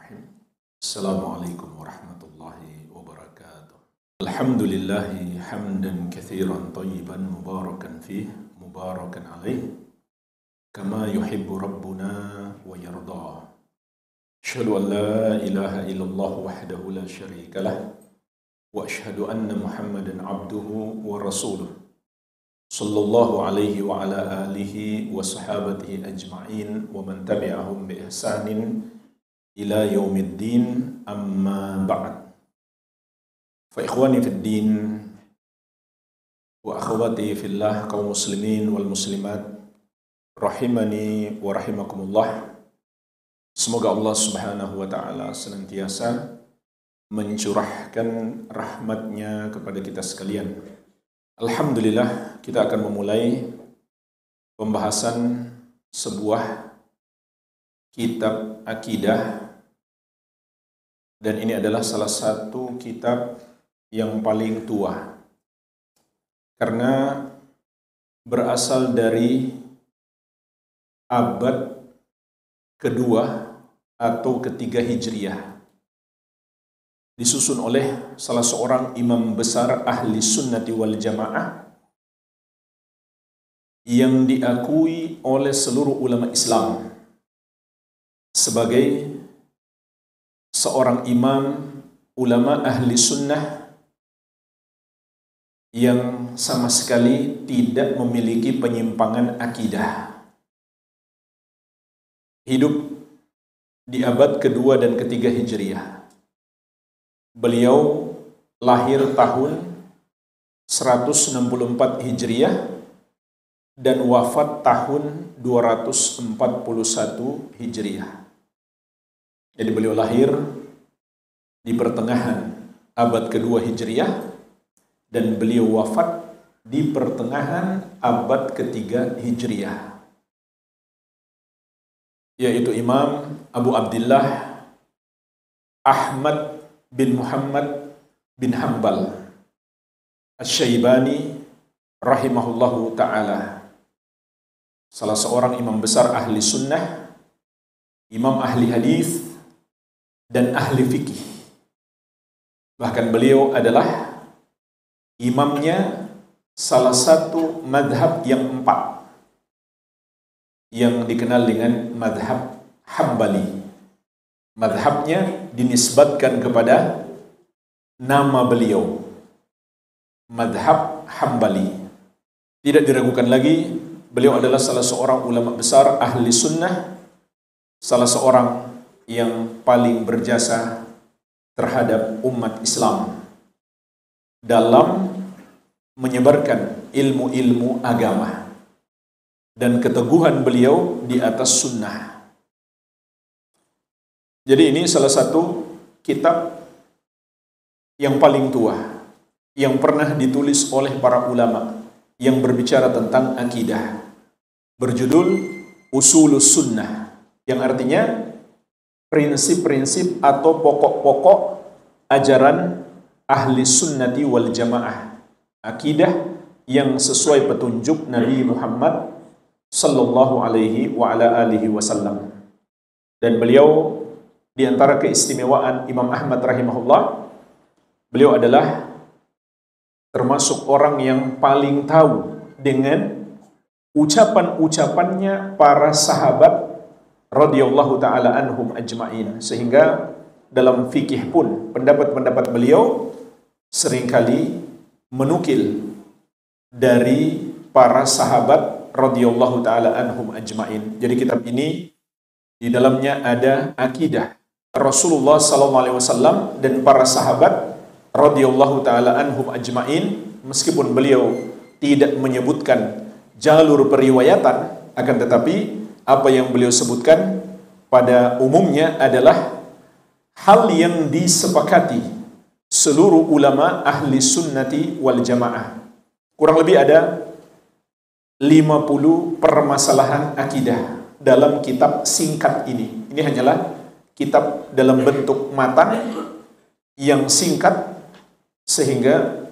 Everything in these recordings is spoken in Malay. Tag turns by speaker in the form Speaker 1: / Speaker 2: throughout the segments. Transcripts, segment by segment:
Speaker 1: Bismillahirrahmanirrahim. Assalamualaikum warahmatullahi wabarakatuh. Alhamdulillahi hamdan katsiran thayyiban mubarakan fih, mubarakan alaih, kama yuhibbu rabbuna wa yarda. Asyhadu an la ilaha illallah wahdahu la syarika lah, wa asyhadu anna Muhammadan abduhu wa rasuluh. Sallallahu alaihi wa ala alihi wa sahabatihi ajma'in wa man tabi'ahum bi ihsanin ila yaumiddin, amma ba'd. Fa ikhwani fid din wa akhwati fillah, kaum muslimin wal muslimat rahimani wa rahimakumullah. Semoga Allah Subhanahu wa taala senantiasa mencurahkan rahmatnya kepada kita sekalian. Alhamdulillah, kita akan memulai pembahasan sebuah kitab akidah, dan ini adalah salah satu kitab yang paling tua karena berasal dari abad kedua atau ketiga Hijriyah, disusun oleh salah seorang imam besar ahli sunnati wal jamaah yang diakui oleh seluruh ulama Islam sebagai seorang imam ulama ahli sunnah yang sama sekali tidak memiliki penyimpangan akidah. Hidup di abad kedua dan ketiga Hijriyah. Beliau lahir tahun 164 Hijriyah dan wafat tahun 241 Hijriyah. Jadi beliau lahir di pertengahan abad kedua Hijriyah dan beliau wafat di pertengahan abad ketiga Hijriyah, yaitu Imam Abu Abdillah Ahmad bin Muhammad bin Hanbal Asy-Syaibani rahimahullahu ta'ala, salah seorang imam besar ahli sunnah, imam ahli hadis dan ahli fikih. Bahkan beliau adalah imamnya salah satu madhab yang 4 yang dikenal dengan madhab Hambali. Madhabnya dinisbatkan kepada nama beliau, madhab Hambali. Tidak diragukan lagi, beliau adalah salah seorang ulama besar ahli sunnah, salah seorang yang paling berjasa terhadap umat Islam dalam menyebarkan ilmu-ilmu agama dan keteguhan beliau di atas sunnah. Jadi ini salah satu kitab yang paling tua yang pernah ditulis oleh para ulama yang berbicara tentang akidah, berjudul Usulus Sunnah, yang artinya prinsip-prinsip atau pokok-pokok ajaran ahli sunnati wal jamaah, akidah yang sesuai petunjuk Nabi Muhammad sallallahu alaihi wa ala alihi wasallam. Dan beliau, di antara keistimewaan Imam Ahmad rahimahullah, beliau adalah termasuk orang yang paling tahu dengan ucapan-ucapannya para sahabat radhiyallahu ta'ala anhum ajma'in, sehingga dalam fikih pun pendapat-pendapat beliau seringkali menukil dari para sahabat radhiyallahu ta'ala anhum ajma'in. Jadi kitab ini di dalamnya ada akidah Rasulullah sallallahu alaihi wasallam dan para sahabat radhiyallahu ta'ala anhum ajma'in, meskipun beliau tidak menyebutkan jalur periwayatan, akan tetapi apa yang beliau sebutkan pada umumnya adalah hal yang disepakati seluruh ulama ahli sunnati wal jamaah. Kurang lebih ada 50 permasalahan akidah dalam kitab singkat ini. Ini hanyalah kitab dalam bentuk matan yang singkat sehingga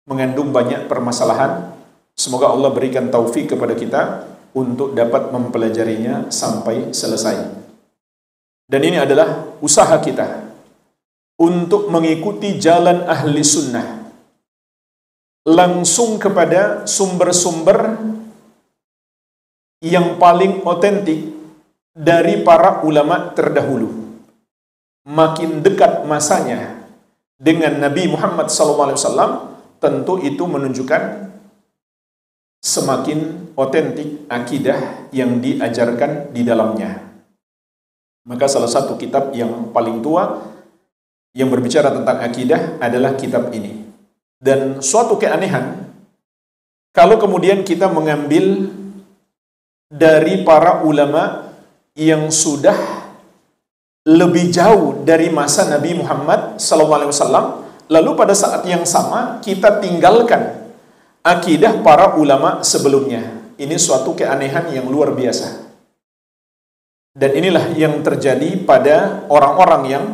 Speaker 1: mengandung banyak permasalahan. Semoga Allah berikan taufik kepada kita untuk dapat mempelajarinya sampai selesai. Dan ini adalah usaha kita untuk mengikuti jalan ahli sunnah, langsung kepada sumber-sumber yang paling otentik dari para ulama terdahulu. Makin dekat masanya dengan Nabi Muhammad SAW, tentu itu menunjukkan semakin otentik akidah yang diajarkan di dalamnya. Maka salah satu kitab yang paling tua yang berbicara tentang akidah adalah kitab ini. Dan suatu keanehan, kalau kemudian kita mengambil dari para ulama yang sudah lebih jauh dari masa Nabi Muhammad SAW, lalu pada saat yang sama kita tinggalkan akidah para ulama sebelumnya. Ini suatu keanehan yang luar biasa. Dan inilah yang terjadi pada orang-orang yang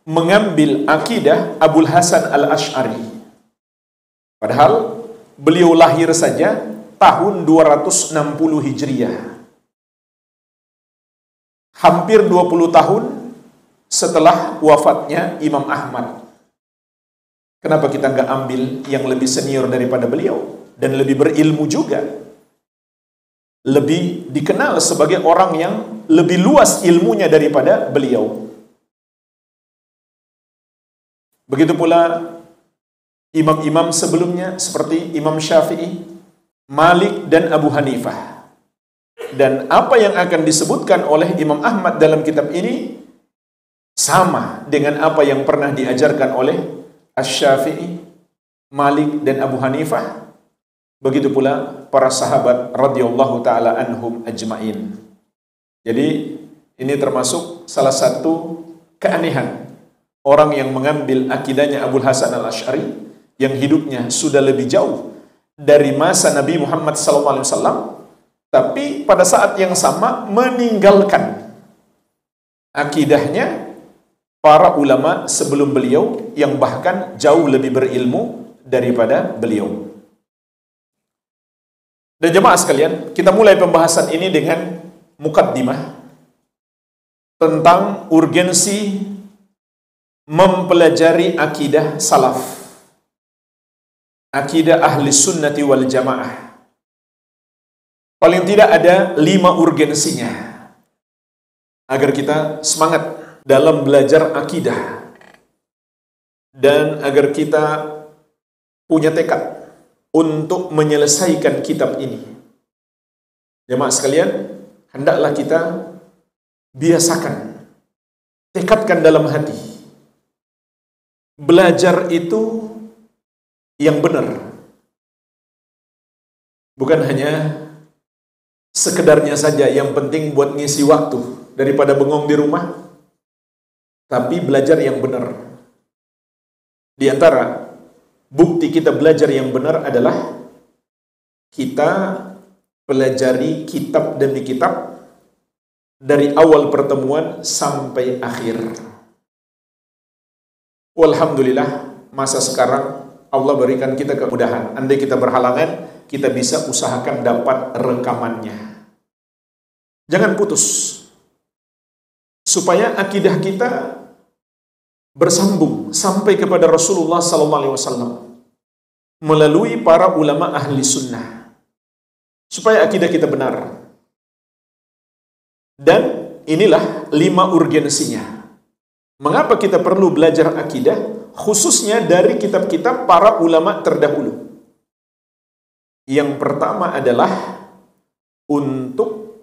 Speaker 1: mengambil akidah Abul Hasan Al-Asy'ari. Padahal beliau lahir saja tahun 260 Hijriah. Hampir 20 tahun setelah wafatnya Imam Ahmad. Kenapa kita nggak ambil yang lebih senior daripada beliau dan lebih berilmu juga? Lebih dikenal sebagai orang yang lebih luas ilmunya daripada beliau. Begitu pula imam-imam sebelumnya seperti Imam Syafi'i, Malik dan Abu Hanifah. Dan apa yang akan disebutkan oleh Imam Ahmad dalam kitab ini sama dengan apa yang pernah diajarkan oleh Asy-Syafi'i, Malik dan Abu Hanifah. Begitu pula para sahabat radhiyallahu taala anhum ajmain. Jadi ini termasuk salah satu keanehan orang yang mengambil akidahnya Abul Hasan Al-Asy'ari yang hidupnya sudah lebih jauh dari masa Nabi Muhammad SAW, tapi pada saat yang sama meninggalkan akidahnya para ulama sebelum beliau yang bahkan jauh lebih berilmu daripada beliau. Dan jemaah sekalian, kita mulai pembahasan ini dengan mukaddimah tentang urgensi mempelajari akidah salaf, akidah ahli sunnati wal jamaah. Paling tidak ada 5 urgensinya agar kita semangat dalam belajar akidah dan agar kita punya tekad untuk menyelesaikan kitab ini. Jemaah sekalian, hendaklah kita biasakan, tekadkan dalam hati, belajar itu yang benar. Bukan hanya sekedarnya saja yang penting buat ngisi waktu daripada bengong di rumah, tapi belajar yang benar. Di antara bukti kita belajar yang benar adalah kita pelajari kitab demi kitab dari awal pertemuan sampai akhir. Walhamdulillah, masa sekarang Allah berikan kita kemudahan. Andai kita berhalangan, kita bisa usahakan dapat rekamannya. Jangan putus, supaya akidah kita bersambung sampai kepada Rasulullah SAW melalui para ulama ahli sunnah, supaya akidah kita benar. Dan inilah 5 urgensinya. Mengapa kita perlu belajar akidah, khususnya dari kitab-kitab para ulama terdahulu? Yang pertama adalah untuk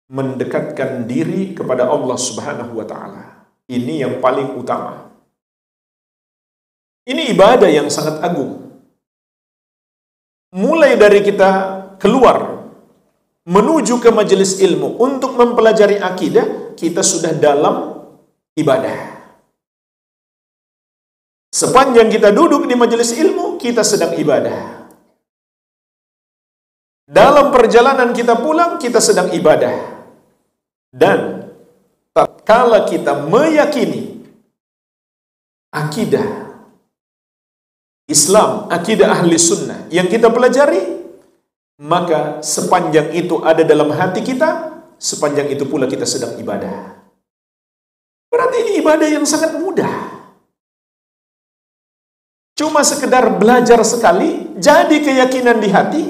Speaker 1: mendekatkan diri kepada Allah Subhanahu wa taala. Ini yang paling utama. Ini ibadah yang sangat agung. Mulai dari kita keluar menuju ke majelis ilmu untuk mempelajari akidah, kita sudah dalam ibadah. Sepanjang kita duduk di majelis ilmu, kita sedang ibadah. Dalam perjalanan kita pulang, kita sedang ibadah. Dan tatkala kita meyakini akidah Islam, akidah ahli sunnah yang kita pelajari, maka sepanjang itu ada dalam hati kita, sepanjang itu pula kita sedang ibadah. Berarti ini ibadah yang sangat mudah. Cuma sekedar belajar sekali, jadi keyakinan di hati,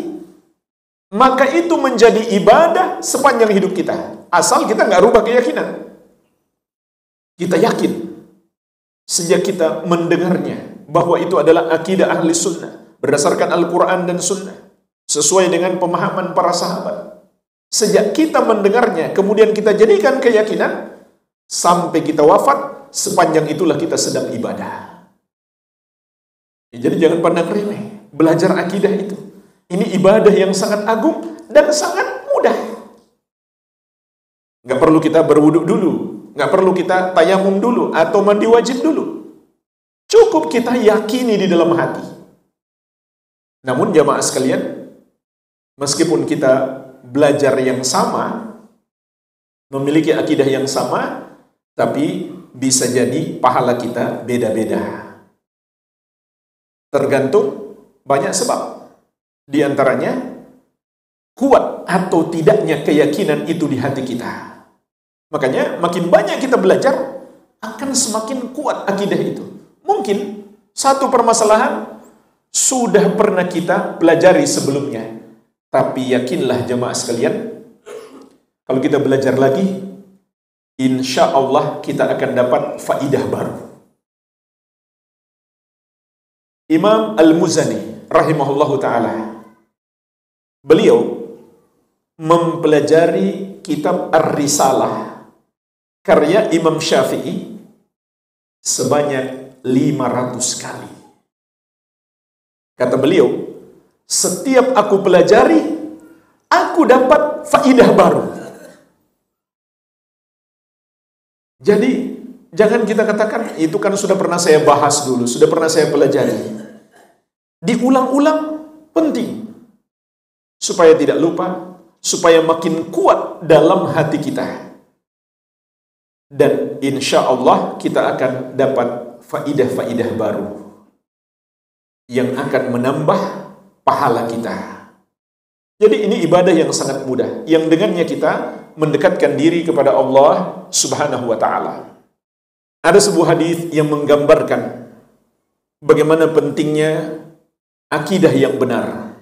Speaker 1: maka itu menjadi ibadah sepanjang hidup kita. Asal kita nggak rubah keyakinan. Kita yakin sejak kita mendengarnya bahwa itu adalah akidah ahli sunnah berdasarkan Al-Quran dan sunnah sesuai dengan pemahaman para sahabat. Sejak kita mendengarnya kemudian kita jadikan keyakinan sampai kita wafat, sepanjang itulah kita sedang ibadah. Jadi jangan pandang remeh belajar akidah itu. Ini ibadah yang sangat agung dan sangat mudah. Nggak perlu kita berwuduk dulu, nggak perlu kita tayamum dulu atau mandi wajib dulu. Cukup kita yakini di dalam hati. Namun jamaah sekalian, meskipun kita belajar yang sama, memiliki akidah yang sama, tapi bisa jadi pahala kita beda-beda. Tergantung banyak sebab. Di antaranya, kuat atau tidaknya keyakinan itu di hati kita. Makanya makin banyak kita belajar, akan semakin kuat akidah itu. Mungkin satu permasalahan sudah pernah kita pelajari sebelumnya. Tapi yakinlah jemaah sekalian, kalau kita belajar lagi, insya Allah kita akan dapat faidah baru. Imam Al-Muzani rahimahullahu ta'ala, beliau mempelajari kitab Ar-Risalah karya Imam Syafi'i sebanyak 500 kali. Kata beliau, setiap aku pelajari, aku dapat faidah baru. Jadi, jangan kita katakan, itu kan sudah pernah saya bahas dulu, sudah pernah saya pelajari. Diulang-ulang penting. Supaya tidak lupa, supaya makin kuat dalam hati kita. Dan insya Allah kita akan dapat faidah-faidah baru yang akan menambah pahala kita. Jadi ini ibadah yang sangat mudah, yang dengannya kita mendekatkan diri kepada Allah Subhanahu wa ta'ala. Ada sebuah hadis yang menggambarkan bagaimana pentingnya akidah yang benar.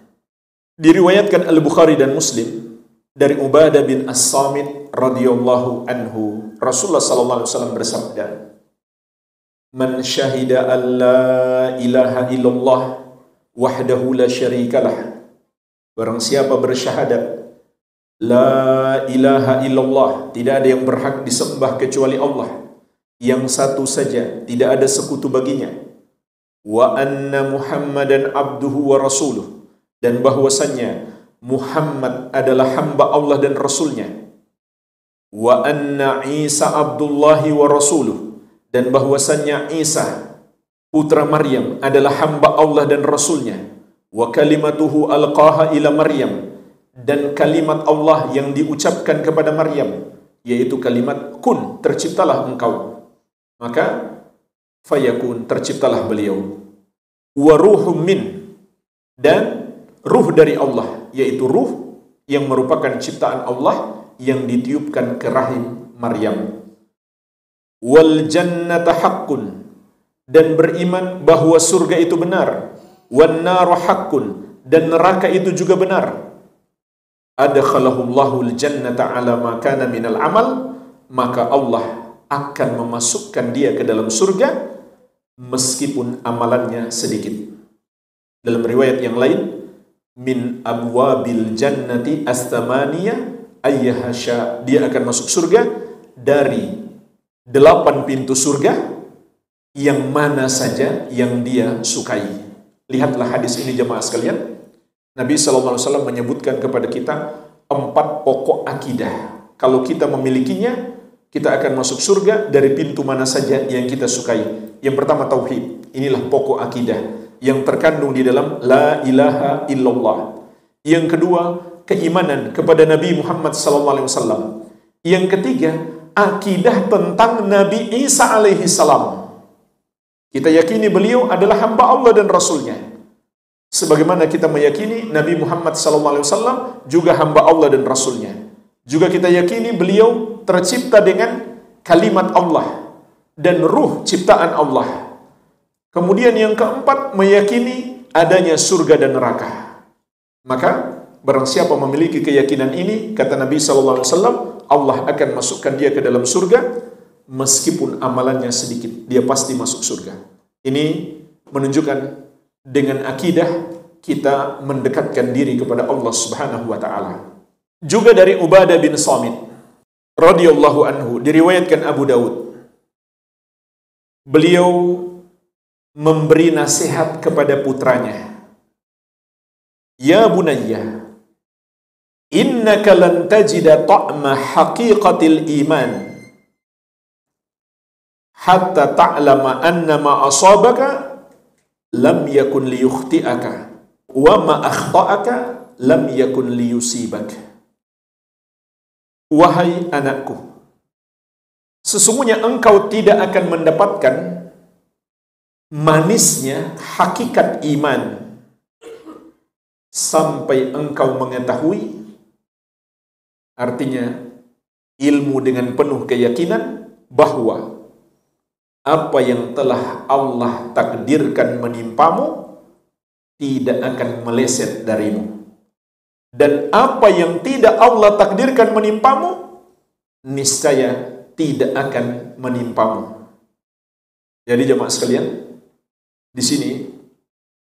Speaker 1: Diriwayatkan Al-Bukhari dan Muslim dari Ubadah bin As-Samit radhiyallahu anhu, Rasulullah sallallahu alaihi wasallam bersabda, "Man syahida an la ilaha illallah wahdahu la syarikalah." Barang siapa bersyahadat la ilaha illallah, tidak ada yang berhak disembah kecuali Allah, yang satu saja, tidak ada sekutu baginya. Wa anna Muhammadan abduhu wa rasuluh, dan bahwasannya Muhammad adalah hamba Allah dan Rasulnya. Wa anna Isa abdullahi wa rasuluh, dan bahwasannya Isa putra Maryam adalah hamba Allah dan Rasulnya. Wa kalimatuhu alqaha ila Maryam, dan kalimat Allah yang diucapkan kepada Maryam, yaitu kalimat kun, terciptalah engkau. Maka fayakun, terciptalah beliau. Wa ruhum min, dan ruh dari Allah, yaitu ruh yang merupakan ciptaan Allah yang ditiupkan ke rahim Maryam. Wal jannata haqqun, dan beriman bahwa surga itu benar. Wan naru haqqun, dan neraka itu juga benar. Adkhalahullahu al-jannata ala ma kana minal amal, maka Allah akan memasukkan dia ke dalam surga meskipun amalannya sedikit. Dalam riwayat yang lain, min abwabil jannati as-thamaniyah ayyahasha, dia akan masuk surga dari 8 pintu surga yang mana saja yang dia sukai. Lihatlah hadis ini jemaah sekalian. Nabi SAW menyebutkan kepada kita 4 pokok akidah. Kalau kita memilikinya, kita akan masuk surga dari pintu mana saja yang kita sukai. Yang pertama tauhid. Inilah pokok akidah yang terkandung di dalam la ilaha illallah. Yang kedua, keimanan kepada Nabi Muhammad SAW. Yang ketiga, akidah tentang Nabi Isa alaihi salam. Kita yakini beliau adalah hamba Allah dan Rasulnya. Sebagaimana kita meyakini Nabi Muhammad SAW juga hamba Allah dan Rasulnya. Juga kita yakini beliau tercipta dengan kalimat Allah. dan ruh ciptaan Allah. Kemudian yang keempat, meyakini adanya surga dan neraka. Maka barang siapa memiliki keyakinan ini, kata Nabi SAW, Allah akan masukkan dia ke dalam surga, meskipun amalannya sedikit, dia pasti masuk surga. Ini menunjukkan dengan akidah kita mendekatkan diri kepada Allah Subhanahu wa taala. Juga dari Ubadah bin Samit radhiyallahu anhu, diriwayatkan Abu Daud. Beliau memberi nasihat kepada putranya. Ya bunayya, innaka lan tajida ta'ma haqiqatil iman hatta ta'lama anna ma asabaka lam yakun liyukhti'aka wa ma akhta'aka lam yakun liyusibak. Wahai anakku, sesungguhnya engkau tidak akan mendapatkan manisnya hakikat iman sampai engkau mengetahui, artinya ilmu dengan penuh keyakinan bahwa apa yang telah Allah takdirkan menimpamu tidak akan meleset darimu. Dan apa yang tidak Allah takdirkan menimpamu, niscaya tidak akan menimpamu. Jadi jemaah sekalian, di sini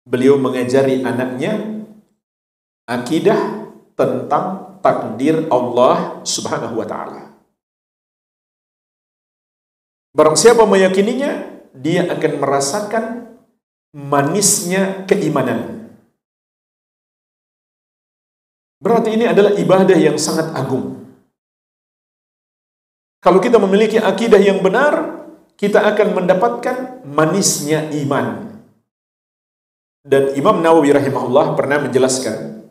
Speaker 1: beliau mengajari anaknya akidah tentang takdir Allah Subhanahu wa taala. Barang siapa meyakininya, dia akan merasakan manisnya keimanan. Berarti ini adalah ibadah yang sangat agung. Kalau kita memiliki akidah yang benar, kita akan mendapatkan manisnya iman. Dan Imam Nawawi rahimahullah pernah menjelaskan,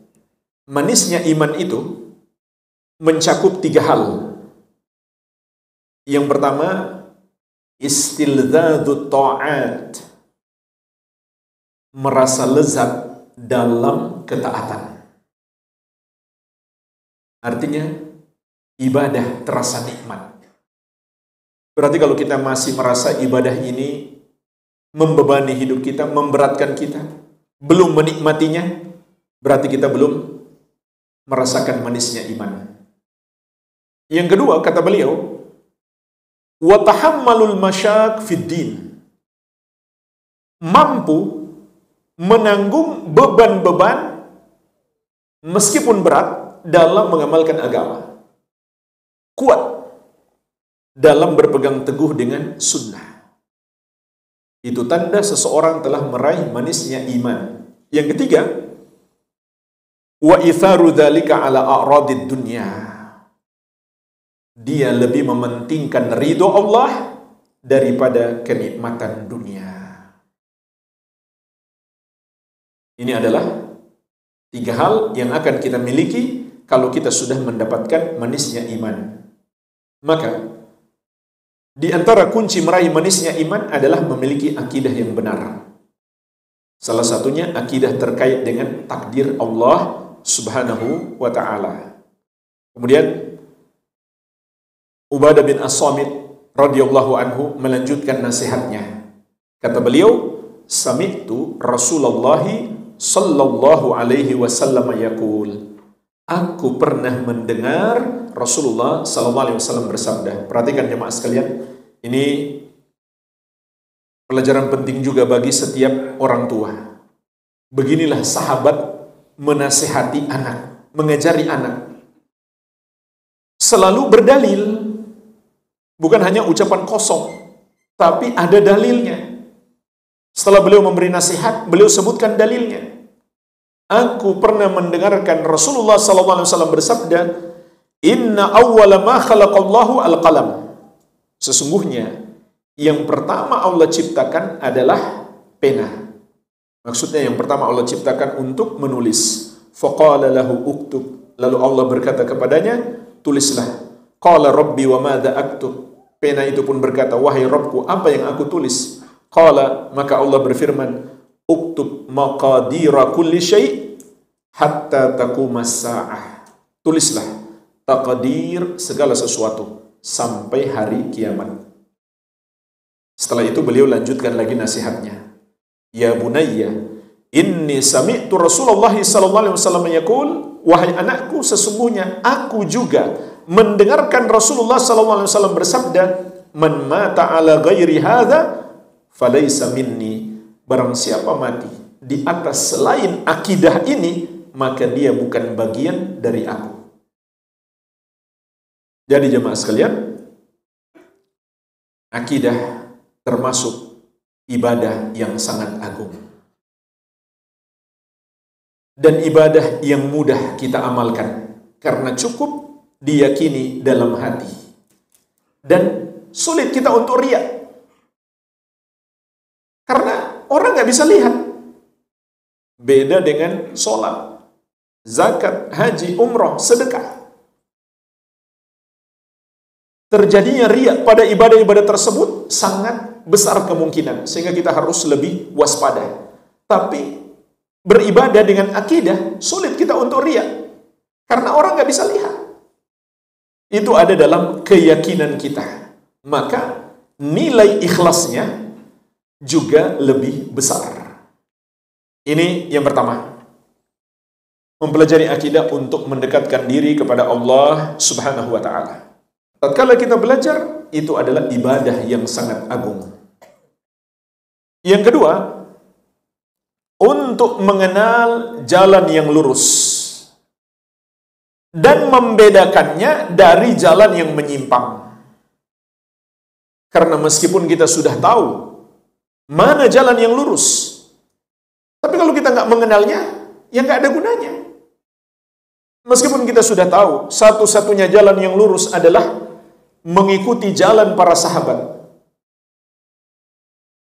Speaker 1: manisnya iman itu mencakup 3 hal. Yang pertama, istilzadut ta'at, merasa lezat dalam ketaatan. Artinya ibadah terasa nikmat. Berarti kalau kita masih merasa ibadah ini membebani hidup kita, memberatkan kita, belum menikmatinya, berarti kita belum merasakan manisnya iman. Yang kedua, kata beliau, wa tahammalul masyak fid din, mampu menanggung beban-beban meskipun berat dalam mengamalkan agama, kuat dalam berpegang teguh dengan sunnah. Itu tanda seseorang telah meraih manisnya iman. Yang ketiga, wa itharu dzalika ala a'radid dunya, dia lebih mementingkan ridho Allah daripada kenikmatan dunia. Ini adalah 3 hal yang akan kita miliki kalau kita sudah mendapatkan manisnya iman. Maka di antara kunci meraih manisnya iman adalah memiliki akidah yang benar. Salah satunya akidah terkait dengan takdir Allah Subhanahu wa ta'ala. Kemudian Ubadah bin As-Samit radhiyallahu anhu melanjutkan nasihatnya. Kata beliau, sami'tu Rasulullah sallallahu alaihi wasallam yaqul, aku pernah mendengar Rasulullah sallallahu alaihi wasallam bersabda. Perhatikan jemaah sekalian, ini pelajaran penting juga bagi setiap orang tua. Beginilah sahabat menasihati anak, mengajari anak. Selalu berdalil, bukan hanya ucapan kosong, tapi ada dalilnya. Setelah beliau memberi nasihat, beliau sebutkan dalilnya. Aku pernah mendengarkan Rasulullah SAW bersabda, inna awwala ma khalaqallahu al-qalam. Sesungguhnya yang pertama Allah ciptakan adalah pena. Maksudnya yang pertama Allah ciptakan untuk menulis. Faqala lahu uktub. Lalu Allah berkata kepadanya, tulislah. Qala rabbi wa madza aktub. Pena itu pun berkata, wahai Rabbku, apa yang aku tulis? Qala, maka Allah berfirman, uktub maqadira kulli syai' hatta taqumas sa'ah. Tulislah takdir segala sesuatu sampai hari kiamat. Setelah itu beliau lanjutkan lagi nasihatnya. Ya bunayya, inni sami'tu Rasulullah sallallahu alaihi wasallam yaqul, wahai anakku, sesungguhnya aku juga mendengarkan Rasulullah sallallahu alaihi wasallam bersabda, man mata ala ghairi hadza falaysa minni. Barang siapa mati di atas selain akidah ini, maka dia bukan bagian dari aku. Jadi jemaah sekalian, akidah termasuk ibadah yang sangat agung. Dan ibadah yang mudah kita amalkan karena cukup diyakini dalam hati. Dan sulit kita untuk riya. Karena orang nggak bisa lihat. Beda dengan sholat, zakat, haji, umroh, sedekah. Terjadinya riya pada ibadah-ibadah tersebut sangat besar kemungkinan, sehingga kita harus lebih waspada. Tapi beribadah dengan akidah sulit kita untuk riya, karena orang nggak bisa lihat. Itu ada dalam keyakinan kita, maka nilai ikhlasnya juga lebih besar. Ini yang pertama, mempelajari akidah untuk mendekatkan diri kepada Allah Subhanahu wa ta'ala. Tatkala kita belajar, itu adalah ibadah yang sangat agung. Yang kedua, untuk mengenal jalan yang lurus dan membedakannya dari jalan yang menyimpang. Karena meskipun kita sudah tahu mana jalan yang lurus, tapi kalau kita nggak mengenalnya, ya nggak ada gunanya. Meskipun kita sudah tahu satu-satunya jalan yang lurus adalah mengikuti jalan para sahabat.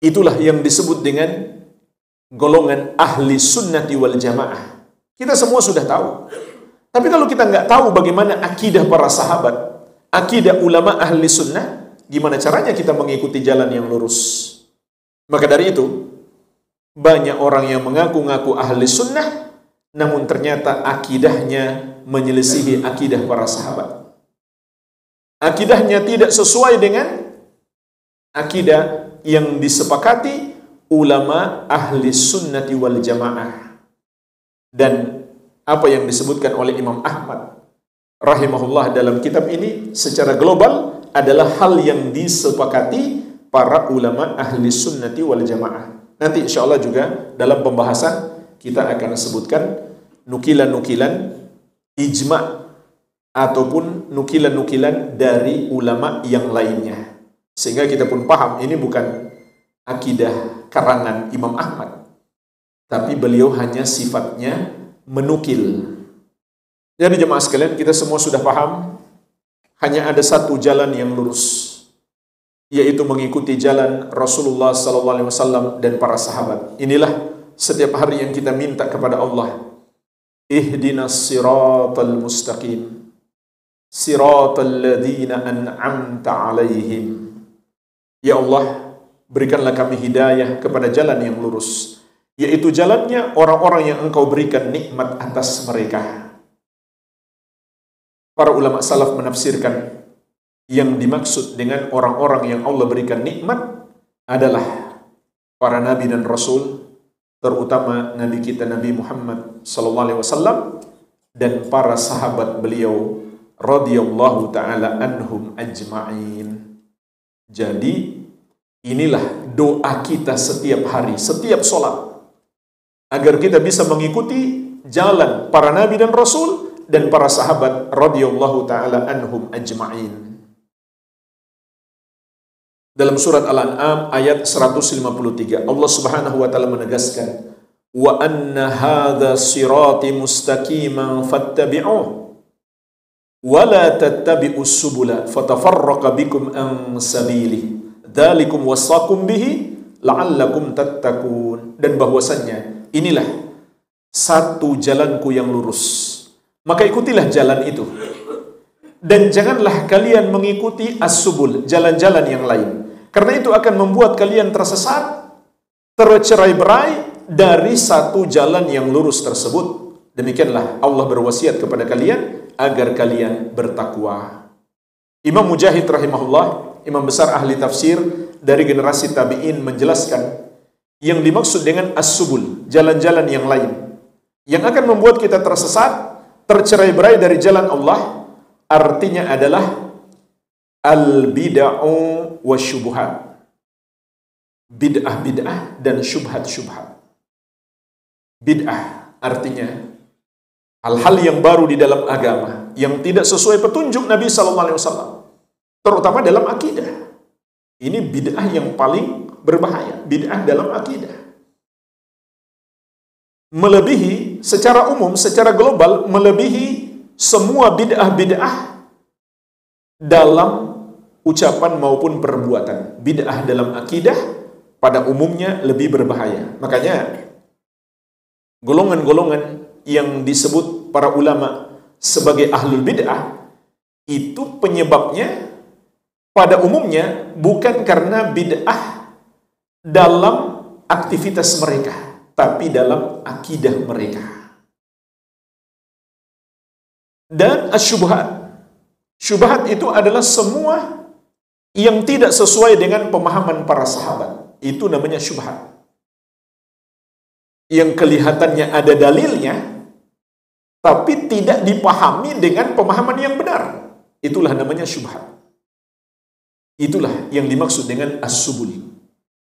Speaker 1: Itulah yang disebut dengan golongan ahli sunnati wal jamaah. Kita semua sudah tahu. Tapi kalau kita nggak tahu bagaimana akidah para sahabat, akidah ulama ahli sunnah, gimana caranya kita mengikuti jalan yang lurus? Maka dari itu, banyak orang yang mengaku-ngaku ahli sunnah, namun ternyata akidahnya menyelisihi akidah para sahabat. Akidahnya tidak sesuai dengan akidah yang disepakati ulama ahli sunnati wal jamaah. Dan apa yang disebutkan oleh Imam Ahmad rahimahullah dalam kitab ini secara global adalah hal yang disepakati para ulama ahli sunnati wal jamaah. Nanti insya Allah juga dalam pembahasan kita akan sebutkan nukilan-nukilan ijma' ataupun nukilan-nukilan dari ulama yang lainnya. Sehingga kita pun paham ini bukan akidah karangan Imam Ahmad, tapi beliau hanya sifatnya menukil. Jadi jemaah sekalian, kita semua sudah paham hanya ada satu jalan yang lurus, yaitu mengikuti jalan Rasulullah SAW dan para sahabat. Inilah setiap hari yang kita minta kepada Allah. Ihdinas siratal mustaqim, siratal ladzina an'amta alaihim. Ya Allah, berikanlah kami hidayah kepada jalan yang lurus, yaitu jalannya orang-orang yang Engkau berikan nikmat atas mereka. Para ulama salaf menafsirkan yang dimaksud dengan orang-orang yang Allah berikan nikmat adalah para nabi dan rasul, terutama nabi kita Nabi Muhammad SAW dan para sahabat beliau radhiyallahu ta'ala anhum ajma'in. Jadi inilah doa kita setiap hari, setiap sholat, agar kita bisa mengikuti jalan para nabi dan rasul dan para sahabat radhiyallahu ta'ala anhum ajma'in. Dalam surat Al-An'am ayat 153, Allah Subhanahu wa taala menegaskan, "Wa anna hadza sirati mustaqiman fattabi'uh wa la tattabi'us subula fatafarraqa bikum an sabilihi dzalikum wasaqum bihi la'allakum tattaqun." Dan bahwasannya inilah satu jalanku yang lurus, maka ikutilah jalan itu. Dan janganlah kalian mengikuti as-subul, jalan-jalan yang lain. Karena itu akan membuat kalian tersesat, tercerai-berai dari satu jalan yang lurus tersebut. Demikianlah Allah berwasiat kepada kalian agar kalian bertakwa. Imam Mujahid rahimahullah, imam besar ahli tafsir, dari generasi tabi'in menjelaskan yang dimaksud dengan as-subul, jalan-jalan yang lain yang akan membuat kita tersesat, tercerai-berai dari jalan Allah, artinya adalah al-bid'u wasyubuhat. Bid'ah-bid'ah dan syubhat-syubhat. Bid'ah artinya hal-hal yang baru di dalam agama yang tidak sesuai petunjuk Nabi sallallahu alaihi wasallam, terutama dalam akidah. Ini bid'ah yang paling berbahaya, bid'ah dalam akidah. Melebihi secara umum, secara global, melebihi semua bid'ah-bid'ah dalam ucapan maupun perbuatan. Bid'ah dalam akidah pada umumnya lebih berbahaya. Makanya golongan-golongan yang disebut para ulama sebagai ahlul bid'ah itu penyebabnya pada umumnya bukan karena bid'ah dalam aktivitas mereka, tapi dalam akidah mereka. Dan asyubhat. Syubhat itu adalah semua yang tidak sesuai dengan pemahaman para sahabat. Itu namanya syubhat. Yang kelihatannya ada dalilnya, tapi tidak dipahami dengan pemahaman yang benar. Itulah namanya syubhat. Itulah yang dimaksud dengan as-subul,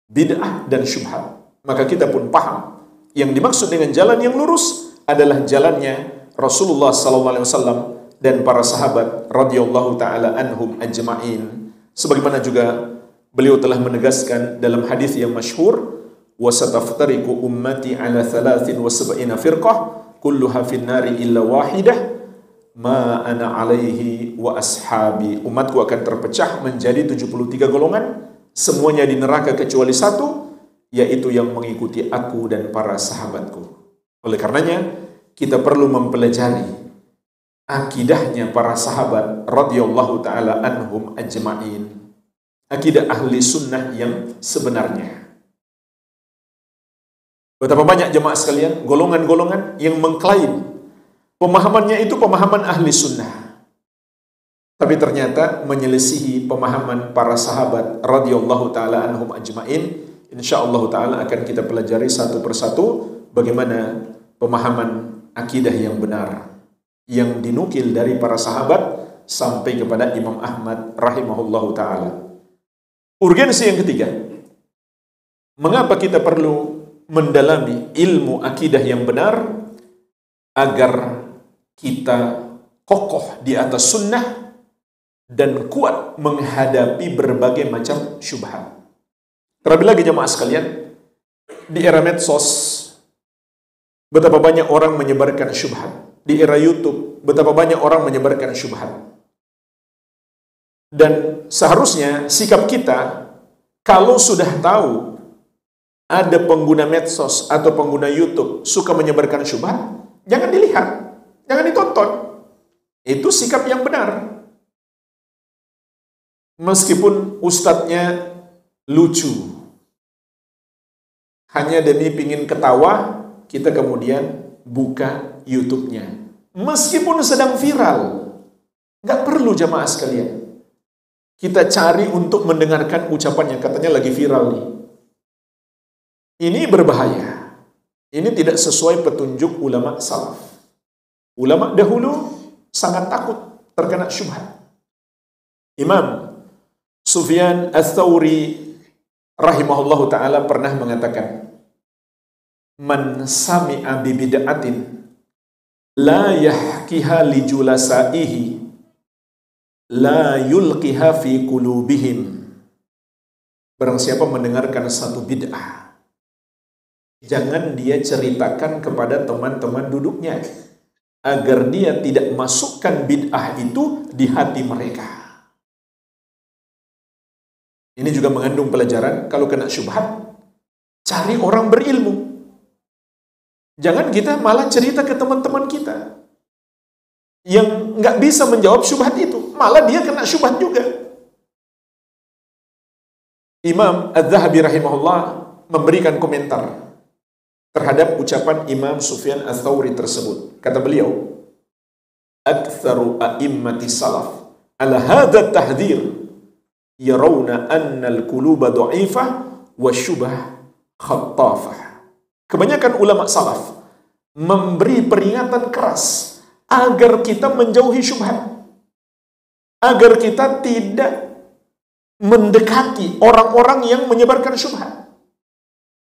Speaker 1: bid'ah dan syubhat. Maka kita pun paham yang dimaksud dengan jalan yang lurus adalah jalannya Rasulullah sallallahu alaihi wasallam dan para sahabat radhiyallahu taala anhum ajma'in. Sebagaimana juga beliau telah menegaskan dalam hadis yang masyhur, wa sataftariqu ummati ala 73 firqah kulluha fin nari illa wahidah ma ana alaihi wa ashabi. Umatku akan terpecah menjadi 73 golongan, semuanya di neraka kecuali satu, yaitu yang mengikuti aku dan para sahabatku. Oleh karenanya kita perlu mempelajari akidahnya para sahabat radhiyallahu taala anhum ajma'in, akidah ahli sunnah yang sebenarnya. Betapa banyak jemaah sekalian golongan-golongan yang mengklaim pemahamannya itu pemahaman ahli sunnah, tapi ternyata menyelisihi pemahaman para sahabat radhiyallahu taala anhum ajma'in. Insyaallah taala akan kita pelajari satu persatu bagaimana pemahaman akidah yang benar yang dinukil dari para sahabat sampai kepada Imam Ahmad rahimahullahu taala. Urgensi yang ketiga, mengapa kita perlu mendalami ilmu akidah yang benar agar kita kokoh di atas sunnah dan kuat menghadapi berbagai macam syubhat. Terlebih lagi jemaah sekalian, di era medsos betapa banyak orang menyebarkan syubhat. Di era YouTube betapa banyak orang menyebarkan syubhat. Dan seharusnya sikap kita kalau sudah tahu ada pengguna medsos atau pengguna YouTube suka menyebarkan syubhat, jangan dilihat. Jangan ditonton. Itu sikap yang benar. Meskipun ustadznya lucu, hanya demi pingin ketawa, kita kemudian buka YouTube-nya. Meskipun sedang viral, nggak perlu jamaah sekalian. Kita cari untuk mendengarkan ucapannya, katanya lagi viral nih. Ini berbahaya. Ini tidak sesuai petunjuk ulama salaf. Ulama dahulu sangat takut terkena syubhat. Imam Sufyan Ats-Tsauri rahimahullahu ta'ala pernah mengatakan, man sami'a bi bid'atin la yahkiha li julasaihi la yulqiha fi qulubihim. Barang siapa mendengarkan satu bid'ah, jangan dia ceritakan kepada teman-teman duduknya, agar dia tidak masukkan bid'ah itu di hati mereka. Ini juga mengandung pelajaran, kalau kena syubhat, cari orang berilmu. Jangan kita malah cerita ke teman-teman kita yang nggak bisa menjawab syubhat itu, malah dia kena syubhat juga. Imam Az-Zahabi rahimahullah memberikan komentar terhadap ucapan Imam Sufyan Ats-Tsauri tersebut. Kata beliau, aktsaru a'immati salaf ala hadha tahdhir yarawna annal quluba dha'ifah wa syubah khattafah. Kebanyakan ulama salaf memberi peringatan keras agar kita menjauhi syubhat, agar kita tidak mendekati orang-orang yang menyebarkan syubhat.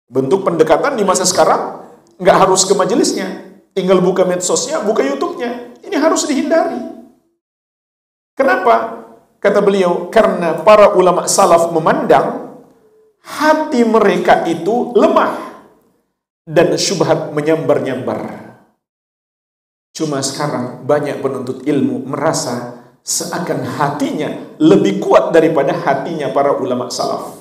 Speaker 1: Bentuk pendekatan di masa sekarang nggak harus ke majelisnya, tinggal buka medsosnya, buka YouTube-nya. Ini harus dihindari. Kenapa? Kata beliau, karena para ulama salaf memandang hati mereka itu lemah dan syubhat menyambar-nyambar. Cuma sekarang banyak penuntut ilmu merasa seakan hatinya lebih kuat daripada hatinya para ulama salaf,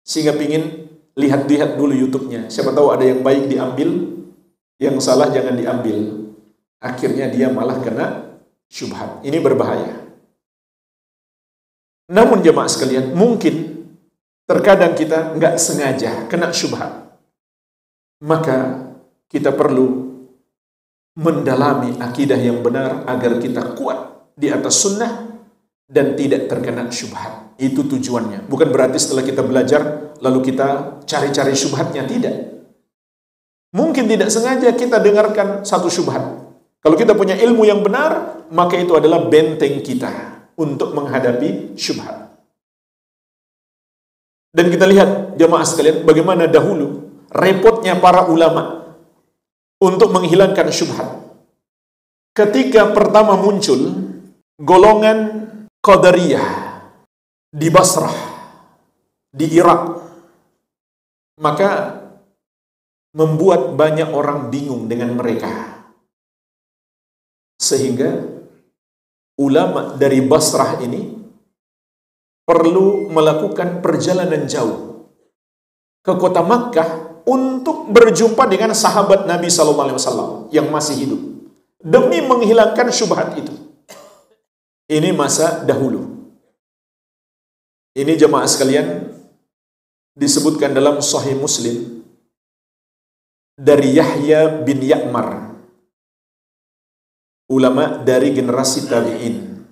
Speaker 1: sehingga pingin lihat-lihat dulu YouTube-nya. Siapa tahu ada yang baik diambil, yang salah jangan diambil. Akhirnya dia malah kena syubhat. Ini berbahaya. Namun jemaah sekalian, mungkin terkadang kita nggak sengaja kena syubhat. Maka kita perlu mendalami akidah yang benar agar kita kuat di atas sunnah dan tidak terkena syubhat. Itu tujuannya. Bukan berarti setelah kita belajar lalu kita cari-cari syubhatnya, tidak. Mungkin tidak sengaja kita dengarkan satu syubhat. Kalau kita punya ilmu yang benar, maka itu adalah benteng kita untuk menghadapi syubhat. Dan kita lihat jemaah sekalian bagaimana dahulu repotnya para ulama untuk menghilangkan syubhat. Ketika pertama muncul golongan Qadariyah di Basrah, di Irak, maka membuat banyak orang bingung dengan mereka. Sehingga ulama dari Basrah ini perlu melakukan perjalanan jauh ke kota Makkah untuk berjumpa dengan sahabat Nabi SAW yang masih hidup, demi menghilangkan syubhat itu. Ini masa dahulu. Ini jemaah sekalian disebutkan dalam Sahih Muslim dari Yahya bin Ya'mar, ulama dari generasi tabi'in.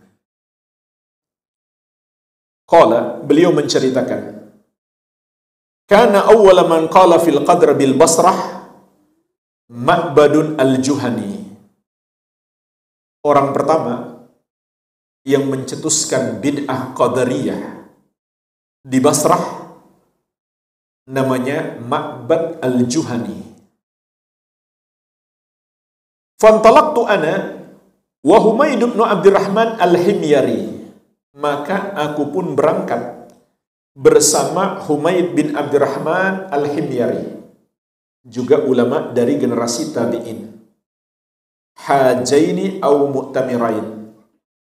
Speaker 1: Qala, beliau menceritakan, kana awwala man qala fil qadr bil Basrah Ma'badun al-Juhani. Orang pertama yang mencetuskan bid'ah Qadariyah di Basrah namanya Ma'bad al-Juhani. Fantalaqtu ana wa Humaid bin Abdurrahman al-Himyari. Maka aku pun berangkat bersama Humaid bin Abdurrahman al-Himyari, juga ulama dari generasi tabi'in. Hajaini au mu'tamirain,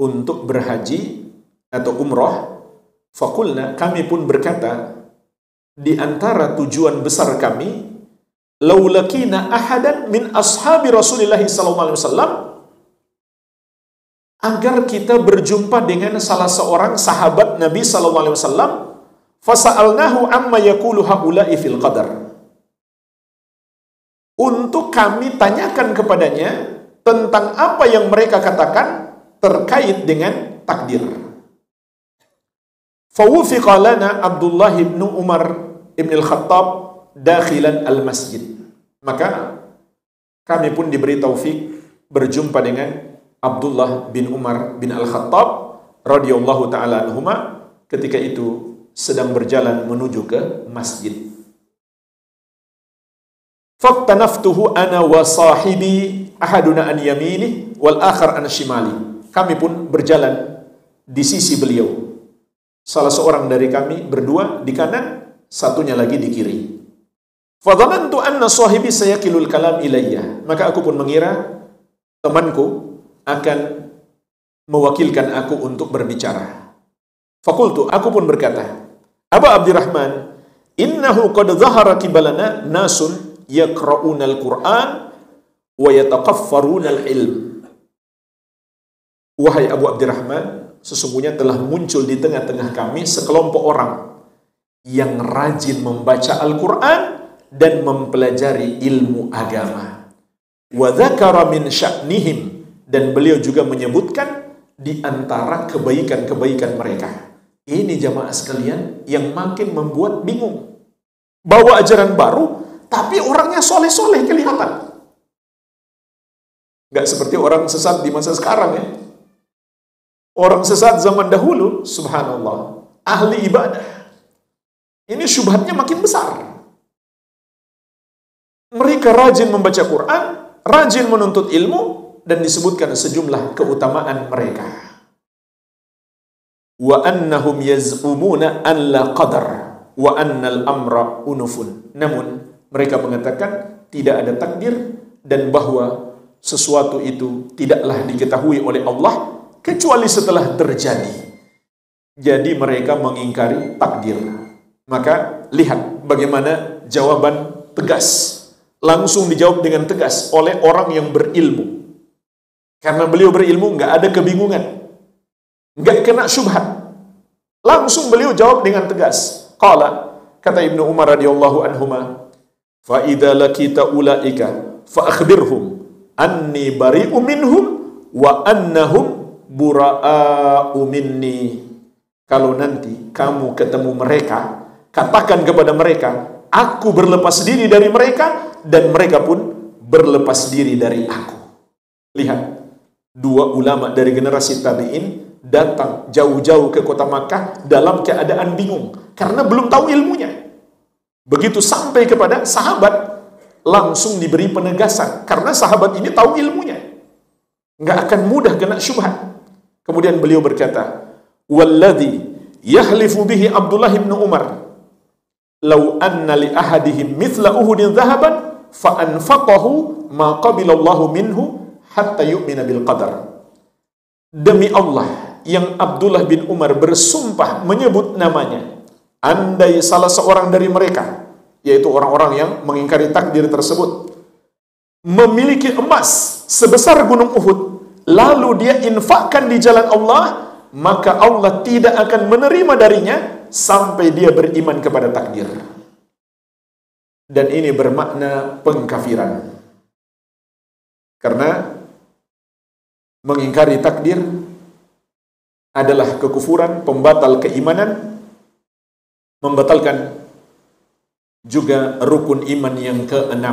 Speaker 1: untuk berhaji atau umrah. Fakulna, kami pun berkata, di antara tujuan besar kami, laulakina ahadan min ashabi Rasulillah SAW, agar kita berjumpa dengan salah seorang sahabat Nabi SAW, fasa'alnahu amma yakulu haula'i fil qadar, untuk kami tanyakan kepadanya tentang apa yang mereka katakan terkait dengan takdir. Fawufiqa lana Abdullah bin Umar ibn al-Khattab dakhilan al-masjid. Maka kami pun diberi taufik berjumpa dengan Abdullah bin Umar bin al-Khattab radhiyallahu ta'ala anhuma ketika itu sedang berjalan menuju ke masjid. Fattanaftuhu ana wa sahibi ahaduna an yamini wal akhar an shimali. Kami pun berjalan di sisi beliau. Salah seorang dari kami berdua di kanan, satunya lagi di kiri. Fadhanantu anna sahibi sayakilul kalam ilayya. Maka aku pun mengira temanku akan mewakilkan aku untuk berbicara. Fakultu, aku pun berkata, Aba Abdurrahman, innahu qad dhahara kibalana nasun yaqra'unal Qur'an wa yataqaffarunal ilm. Wahai Abu Abdurrahman, sesungguhnya telah muncul di tengah-tengah kami sekelompok orang yang rajin membaca Al-Quran dan mempelajari ilmu agama. Wa dzakara min sya'nihim, dan beliau juga menyebutkan di antara kebaikan-kebaikan mereka. Ini jamaah sekalian yang makin membuat bingung. Bawa ajaran baru, tapi orangnya soleh-soleh kelihatan. Nggak seperti orang sesat di masa sekarang ya. Orang sesat zaman dahulu, subhanallah, ahli ibadah. Ini syubhatnya makin besar. Mereka rajin membaca Quran, rajin menuntut ilmu, dan disebutkan sejumlah keutamaan mereka. Wa annahum yaz'umuna an la qadar wa annal amra unufun. Namun mereka mengatakan tidak ada takdir dan bahwa sesuatu itu tidaklah diketahui oleh Allah kecuali setelah terjadi. Jadi mereka mengingkari takdir. Maka lihat bagaimana jawaban tegas. Langsung dijawab dengan tegas oleh orang yang berilmu. Karena beliau berilmu, nggak ada kebingungan, nggak kena syubhat. Langsung beliau jawab dengan tegas. Qala, kata Ibnu Umar radhiyallahu anhuma, fa idza lakita ulaika fa akhbirhum anni bari'u minhum wa annahum bura'u minni. Kalau nanti kamu ketemu mereka, katakan kepada mereka, aku berlepas diri dari mereka dan mereka pun berlepas diri dari aku. Lihat, dua ulama dari generasi tabi'in datang jauh-jauh ke kota Makkah dalam keadaan bingung karena belum tahu ilmunya. Begitu sampai kepada sahabat, langsung diberi penegasan karena sahabat ini tahu ilmunya, nggak akan mudah kena syubhat. Kemudian beliau berkata, walladzi yahlifu bihi Abdullah bin Umar, law anna li ahadihim mithla uhudin dhahaban fa anfaqahu ma qabilallahu minhu hatta yu'mina bil qadar. Demi Allah yang Abdullah bin Umar bersumpah menyebut namanya, andai salah seorang dari mereka, yaitu orang-orang yang mengingkari takdir tersebut, memiliki emas sebesar gunung Uhud, lalu dia infakkan di jalan Allah, maka Allah tidak akan menerima darinya sampai dia beriman kepada takdir. Dan ini bermakna pengkafiran. Karena mengingkari takdir adalah kekufuran, pembatal keimanan, membatalkan juga rukun iman yang ke-6.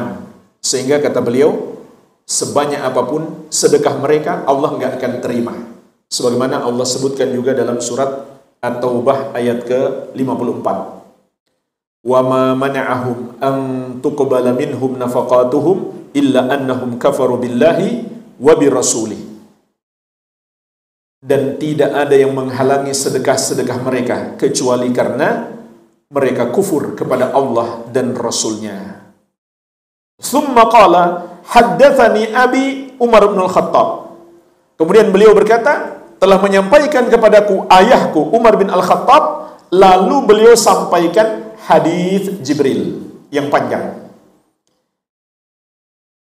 Speaker 1: Sehingga kata beliau, sebanyak apapun sedekah mereka, Allah nggak akan terima. Sebagaimana Allah sebutkan juga dalam surat At-Taubah ayat ke-54. Wa ma mana'ahum an tuqbala minhum nafaqatuhum illa annahum kafaru billahi wa birrasulih. Dan tidak ada yang menghalangi sedekah-sedekah mereka kecuali karena mereka kufur kepada Allah dan Rasulnya. Thumma qala haddathani abi Umar bin Al-Khattab. Kemudian beliau berkata, telah menyampaikan kepadaku ayahku Umar bin Al-Khattab, lalu beliau sampaikan hadis Jibril yang panjang.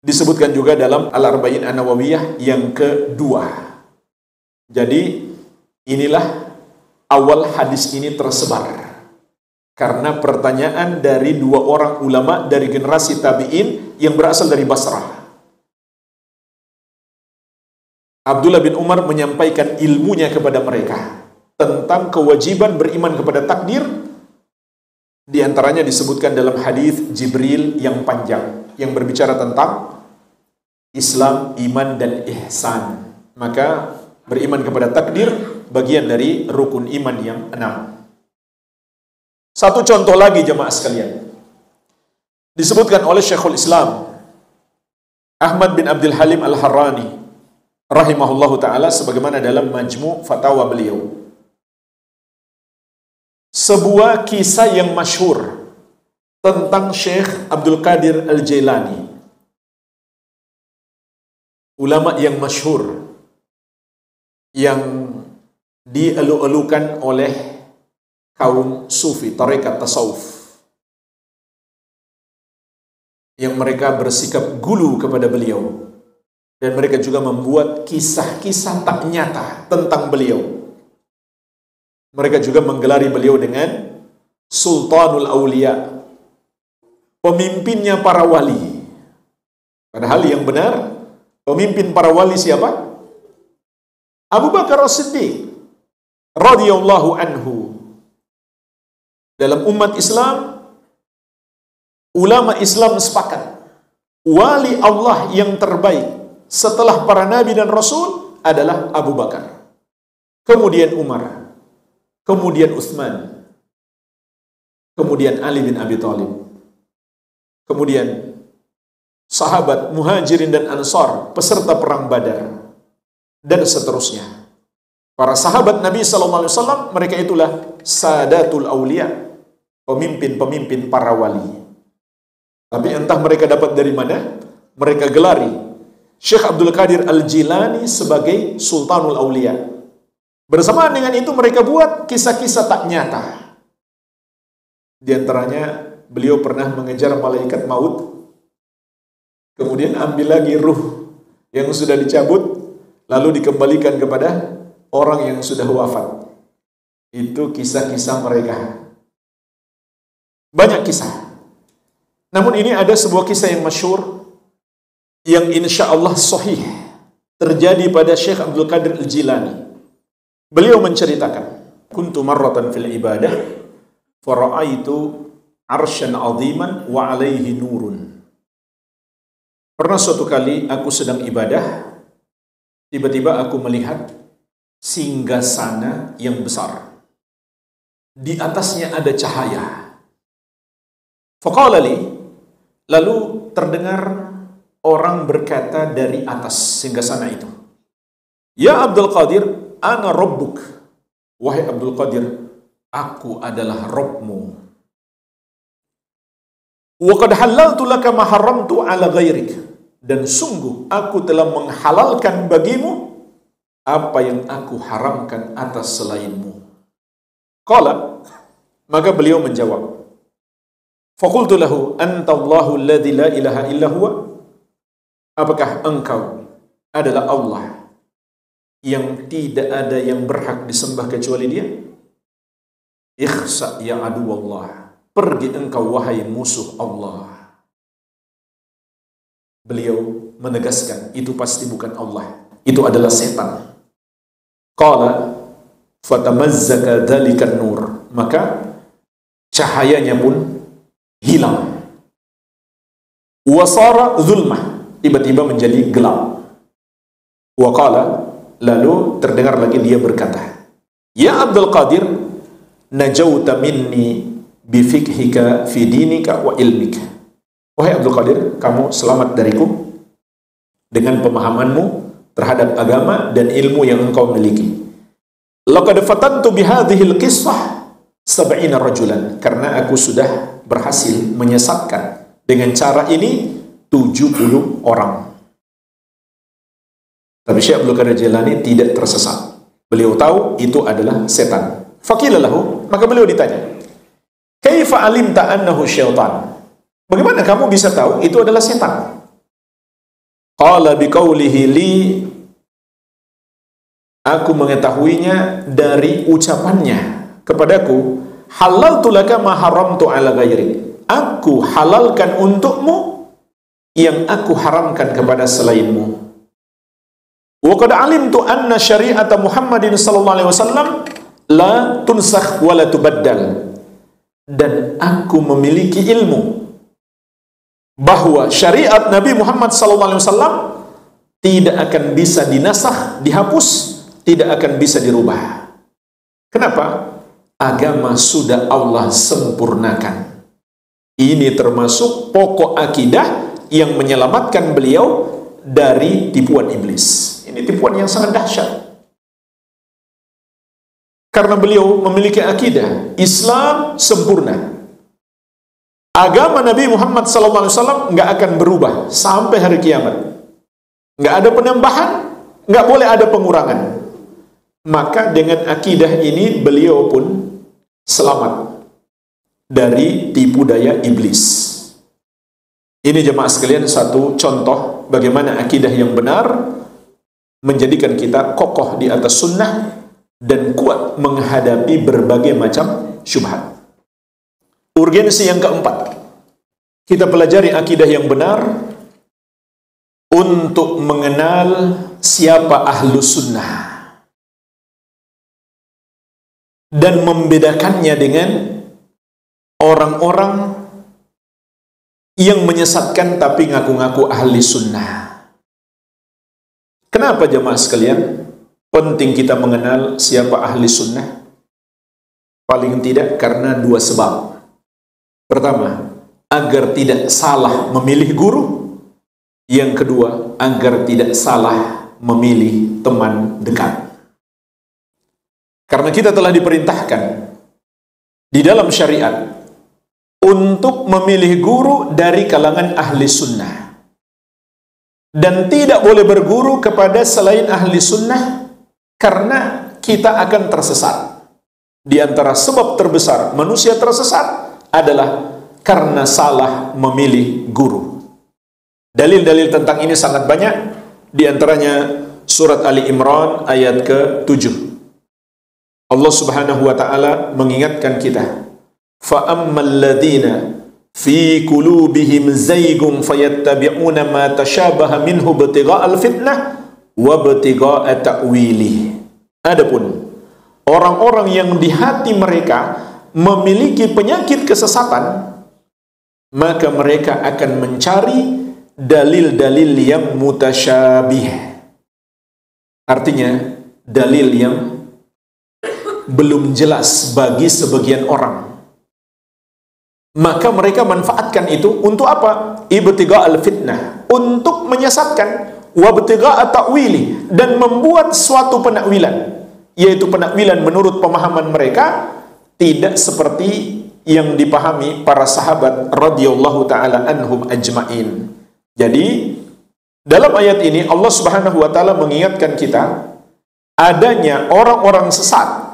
Speaker 1: Disebutkan juga dalam Al-Arba'in An-Nawawiyah yang kedua. Jadi inilah awal hadis ini tersebar karena pertanyaan dari dua orang ulama dari generasi tabi'in yang berasal dari Basrah. Abdullah bin Umar menyampaikan ilmunya kepada mereka tentang kewajiban beriman kepada takdir. Di antaranya disebutkan dalam hadis Jibril yang panjang yang berbicara tentang Islam, iman, dan ihsan. Maka beriman kepada takdir bagian dari rukun iman yang 6. Satu contoh lagi jemaah sekalian, disebutkan oleh Syekhul Islam Ahmad bin Abdul Halim Al-Harrani rahimahullahu ta'ala sebagaimana dalam Majmu' Fatawa beliau. Sebuah kisah yang masyhur tentang Syekh Abdul Qadir Al-Jailani, ulama yang masyhur yang dielu-elukan oleh kaum sufi, tarekat tasawuf, yang mereka bersikap gulu kepada beliau, dan mereka juga membuat kisah-kisah tak nyata tentang beliau. Mereka juga menggelari beliau dengan Sultanul Aulia, pemimpinnya para wali. Padahal yang benar, pemimpin para wali siapa? Abu Bakar As-Siddiq radhiyallahu anhu. Dalam umat Islam, ulama Islam sepakat, wali Allah yang terbaik setelah para nabi dan rasul adalah Abu Bakar, kemudian Umar, kemudian Utsman, kemudian Ali bin Abi Thalib, kemudian sahabat Muhajirin dan Ansar peserta perang Badar, dan seterusnya. Para sahabat Nabi SAW, mereka itulah Sadatul Aulia, pemimpin-pemimpin para wali. Tapi entah mereka dapat dari mana, mereka gelari Syekh Abdul Qadir Al-Jilani sebagai Sultanul Aulia. Bersamaan dengan itu mereka buat kisah-kisah tak nyata. Di antaranya beliau pernah mengejar malaikat maut, kemudian ambil lagi ruh yang sudah dicabut, lalu dikembalikan kepada orang yang sudah wafat. Itu kisah-kisah mereka. Banyak kisah. Namun ini ada sebuah kisah yang masyhur, yang insya Allah sahih, terjadi pada Syekh Abdul Qadir Al-Jilani. Beliau menceritakan, kuntu marratan fil ibadah, fara'aitu arsyan aziman wa alaihi nurun. Pernah suatu kali aku sedang ibadah, tiba-tiba aku melihat singgasana yang besar. Di atasnya ada cahaya. Faqala li, lalu terdengar orang berkata dari atas singgasana itu, "Ya Abdul Qadir, ana rabbuk." Wahai Abdul Qadir, aku adalah Rabbmu. Wa qad halaltu laka ma haramtu ala ghairik. Dan sungguh aku telah menghalalkan bagimu apa yang aku haramkan atas selainmu. Qala, maka beliau menjawab, faqultu lahu anta Allahu alladzi la ilaha illa huwa. Apakah engkau adalah Allah yang tidak ada yang berhak disembah kecuali Dia? Ikhsa ya adu Allah. Pergi engkau wahai musuh Allah. Beliau menegaskan itu pasti bukan Allah, itu adalah setan. Qala fatamazzaka dzalikan nur, maka cahayanya pun hilang. Wasara zulmah, tiba-tiba menjadi gelap. Wa qala, lalu terdengar lagi dia berkata, "Ya Abdul Qadir, najauta minni bi fiqhika fi dinika wa ilmika." Wahai Abdul Qadir, kamu selamat dariku dengan pemahamanmu terhadap agama dan ilmu yang engkau miliki. Laqad fatantu bihadhil qissah 70 rajulan, karena aku sudah berhasil menyesatkan dengan cara ini 70 orang. Tapi Syekh Abdul Qadir Jilani tidak tersesat. Beliau tahu itu adalah setan. Faqila lahu, maka beliau ditanya, "Kaifa alimta annahu syaitan?" Bagaimana kamu bisa tahu itu adalah setan? Qala biqaulihi li, aku mengetahuinya dari ucapannya kepadaku, halaltu laka ma haramtu ala ghairik. Aku halalkan untukmu yang aku haramkan kepada selainmu. Wa qad alimtu anna syari'ata Muhammadin sallallahu alaihi wasallam la tunsakh wa la tubaddal. Dan aku memiliki ilmu bahwa syariat Nabi Muhammad SAW tidak akan bisa dinasakh, dihapus, tidak akan bisa dirubah. Kenapa? Agama sudah Allah sempurnakan. Ini termasuk pokok akidah yang menyelamatkan beliau dari tipuan iblis. Ini tipuan yang sangat dahsyat. Karena beliau memiliki akidah Islam sempurna. Agama Nabi Muhammad SAW nggak akan berubah sampai hari kiamat. Nggak ada penambahan, nggak boleh ada pengurangan. Maka dengan akidah ini beliau pun selamat dari tipu daya iblis. Ini jemaah sekalian satu contoh bagaimana akidah yang benar menjadikan kita kokoh di atas sunnah dan kuat menghadapi berbagai macam syubhat. Urgensi yang keempat, kita pelajari akidah yang benar untuk mengenal siapa ahlu sunnah dan membedakannya dengan orang-orang yang menyesatkan tapi ngaku-ngaku ahli sunnah. Kenapa jemaah sekalian penting kita mengenal siapa ahli sunnah? Paling tidak karena dua sebab. Pertama, agar tidak salah memilih guru. Yang kedua, agar tidak salah memilih teman dekat. Karena kita telah diperintahkan di dalam syariat untuk memilih guru dari kalangan ahli sunnah. Dan tidak boleh berguru kepada selain ahli sunnah karena kita akan tersesat. Di antara sebab terbesar manusia tersesat adalah karena salah memilih guru. Dalil-dalil tentang ini sangat banyak. Di antaranya surat Ali Imran ayat ke-7. Allah Subhanahu wa taala mengingatkan kita, fa ammal ladzina fi qulubihim zaygun fayattabi'una ma tashabaha minhu ibtigha'al fitnah wa ibtigha'a ta'wilih. Adapun orang-orang yang di hati mereka memiliki penyakit kesesatan, maka mereka akan mencari dalil-dalil yang mutasyabih. Artinya dalil yang belum jelas bagi sebagian orang. Maka mereka manfaatkan itu untuk apa? Ibtigha'al fitnah, untuk menyesatkan, wa ibtigha'a ta'wili, dan membuat suatu penakwilan, yaitu penakwilan menurut pemahaman mereka tidak seperti yang dipahami para sahabat radhiyallahu taala anhum ajma'in. Jadi dalam ayat ini Allah Subhanahu wa taala mengingatkan kita adanya orang-orang sesat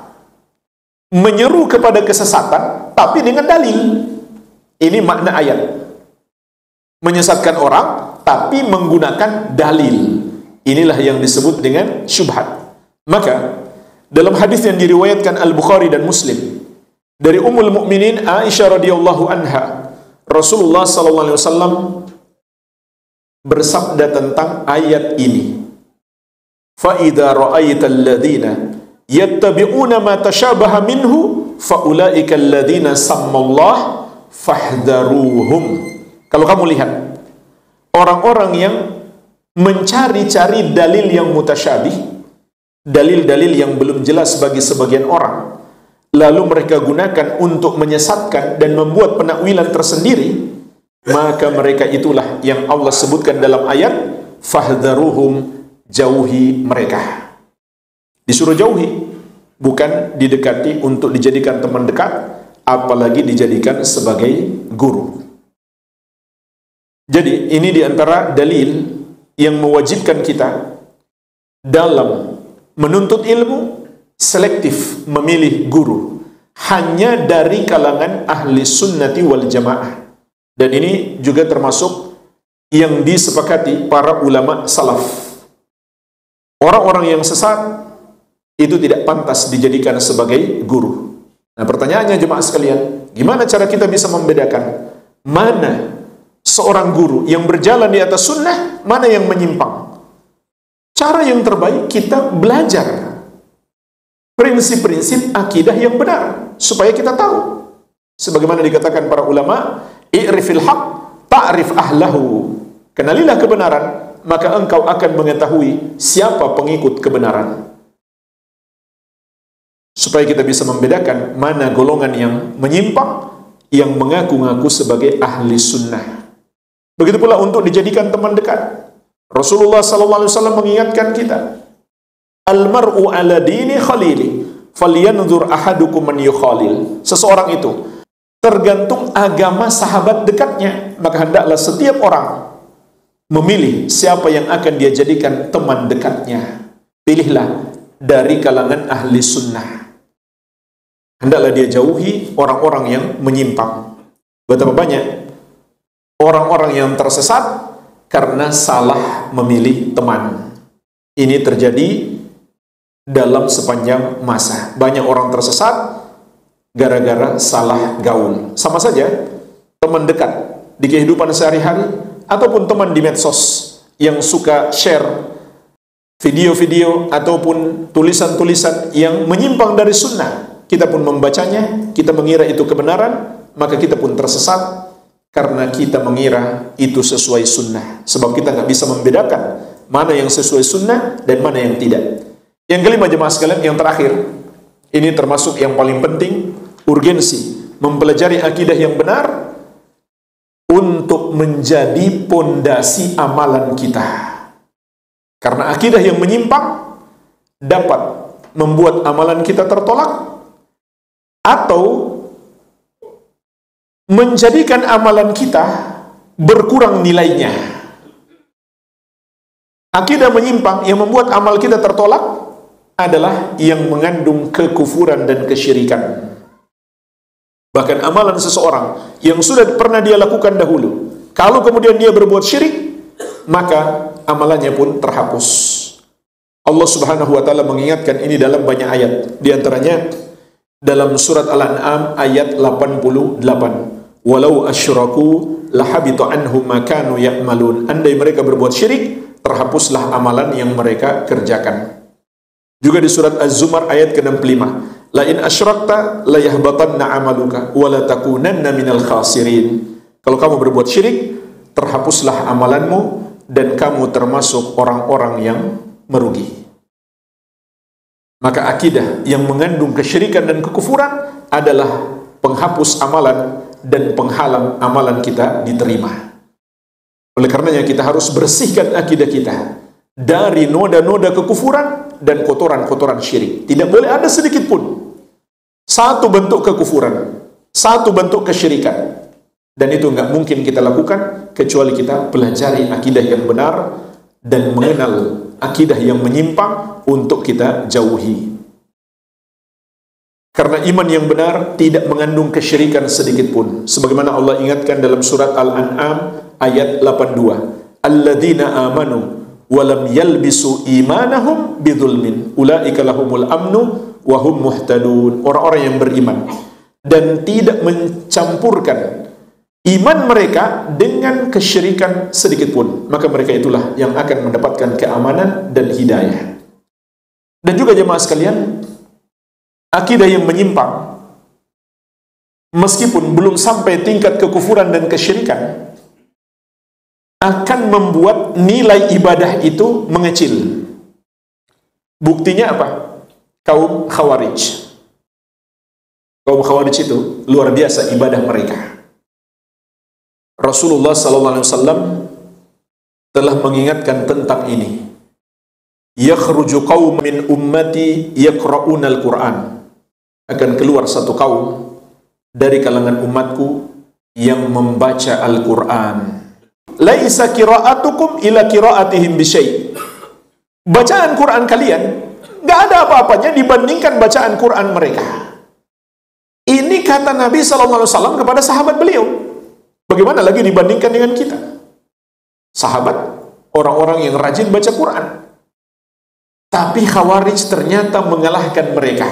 Speaker 1: menyeru kepada kesesatan tapi dengan dalil. Ini makna ayat. Menyesatkan orang tapi menggunakan dalil. Inilah yang disebut dengan syubhat. Maka dalam hadis yang diriwayatkan Al-Bukhari dan Muslim dari Ummul Mukminin Aisyah radhiyallahu anha, Rasulullah sallallahu alaihi wasallam bersabda tentang ayat ini. Fa idza ra'aital ladzina yattabi'una ma tashabaha minhu fa ulaika alladzina sammallah fahdharuhum. Kalau kamu lihat orang-orang yang mencari-cari dalil yang mutasyabih, dalil-dalil yang belum jelas bagi sebagian orang, lalu mereka gunakan untuk menyesatkan dan membuat penakwilan tersendiri, maka mereka itulah yang Allah sebutkan dalam ayat fahdharuhum, jauhi mereka. Disuruh jauhi, bukan didekati untuk dijadikan teman dekat, apalagi dijadikan sebagai guru. Jadi ini diantara dalil yang mewajibkan kita dalam menuntut ilmu selektif memilih guru hanya dari kalangan ahli sunnati wal jamaah. Dan ini juga termasuk yang disepakati para ulama salaf. Orang-orang yang sesat itu tidak pantas dijadikan sebagai guru. Nah, pertanyaannya jemaah sekalian, gimana cara kita bisa membedakan mana seorang guru yang berjalan di atas sunnah, mana yang menyimpang? Cara yang terbaik kita belajar prinsip-prinsip akidah yang benar supaya kita tahu. Sebagaimana dikatakan para ulama, i'rifil haq ta'rif ahlahu. Kenalilah kebenaran, maka engkau akan mengetahui siapa pengikut kebenaran. Supaya kita bisa membedakan mana golongan yang menyimpang, yang mengaku-ngaku sebagai ahli sunnah. Begitu pula untuk dijadikan teman dekat. Rasulullah SAW mengingatkan kita, Al-mar'u ala dini khalili, falyanzur ahadukum man yukhalil. Seseorang itu tergantung agama sahabat dekatnya, maka hendaklah setiap orang memilih siapa yang akan dia jadikan teman dekatnya. Pilihlah dari kalangan ahli sunnah. Hendaklah dia jauhi orang-orang yang menyimpang. Betapa banyak orang-orang yang tersesat karena salah memilih teman. Ini terjadi dalam sepanjang masa. Banyak orang tersesat gara-gara salah gaul. Sama saja teman dekat di kehidupan sehari-hari ataupun teman di medsos yang suka share video-video ataupun tulisan-tulisan yang menyimpang dari sunnah. Kita pun membacanya, kita mengira itu kebenaran, maka kita pun tersesat karena kita mengira itu sesuai sunnah. Sebab kita nggak bisa membedakan mana yang sesuai sunnah dan mana yang tidak. Yang kelima jemaah sekalian, yang terakhir, ini termasuk yang paling penting, urgensi mempelajari akidah yang benar untuk menjadi pondasi amalan kita. Karena akidah yang menyimpang dapat membuat amalan kita tertolak atau menjadikan amalan kita berkurang nilainya. Akidah menyimpang yang membuat amal kita tertolak adalah yang mengandung kekufuran dan kesyirikan. Bahkan amalan seseorang yang sudah pernah dia lakukan dahulu, kalau kemudian dia berbuat syirik, maka amalannya pun terhapus. Allah Subhanahu wa taala mengingatkan ini dalam banyak ayat. Di antaranya dalam surat Al-An'am ayat 88. Walau asyraku lahabitu anhum ma kanu ya'malun. Andai mereka berbuat syirik, terhapuslah amalan yang mereka kerjakan. Juga di surat Az-Zumar ayat ke-65. La in asyrakta la yahbatanna amaluka wa la takunanna minal khasirin. Kalau kamu berbuat syirik, terhapuslah amalanmu dan kamu termasuk orang-orang yang merugi. Maka akidah yang mengandung kesyirikan dan kekufuran adalah penghapus amalan dan penghalang amalan kita diterima. Oleh karenanya kita harus bersihkan akidah kita dari noda-noda kekufuran dan kotoran-kotoran syirik. Tidak boleh ada sedikit pun satu bentuk kekufuran, satu bentuk kesyirikan. Dan itu nggak mungkin kita lakukan kecuali kita pelajari akidah yang benar dan mengenal akidah yang menyimpang untuk kita jauhi. Karena iman yang benar tidak mengandung kesyirikan sedikit pun. Sebagaimana Allah ingatkan dalam surat Al-An'am ayat 82. Alladzina amanu walam yalbisu imanahum bidzulmin ulaika lahumul amnu wa hum muhtadun. Orang-orang yang beriman dan tidak mencampurkan iman mereka dengan kesyirikan sedikit pun, maka mereka itulah yang akan mendapatkan keamanan dan hidayah. Dan juga jemaah sekalian, akidah yang menyimpang meskipun belum sampai tingkat kekufuran dan kesyirikan akan membuat nilai ibadah itu mengecil. Buktinya apa? Kaum Khawarij. Kaum Khawarij itu luar biasa ibadah mereka. Rasulullah SAW telah mengingatkan tentang ini. Yakhruju qaum min ummati yaqra'unal Qur'an. Akan keluar satu kaum dari kalangan umatku yang membaca Al-Qur'an. Laisa qira'atukum ila qira'atihim bisyai'. Bacaan Quran kalian enggak ada apa-apanya dibandingkan bacaan Quran mereka. Ini kata Nabi SAW kepada sahabat beliau. Bagaimana lagi dibandingkan dengan kita? Sahabat, orang-orang yang rajin baca Quran. Tapi Khawarij ternyata mengalahkan mereka.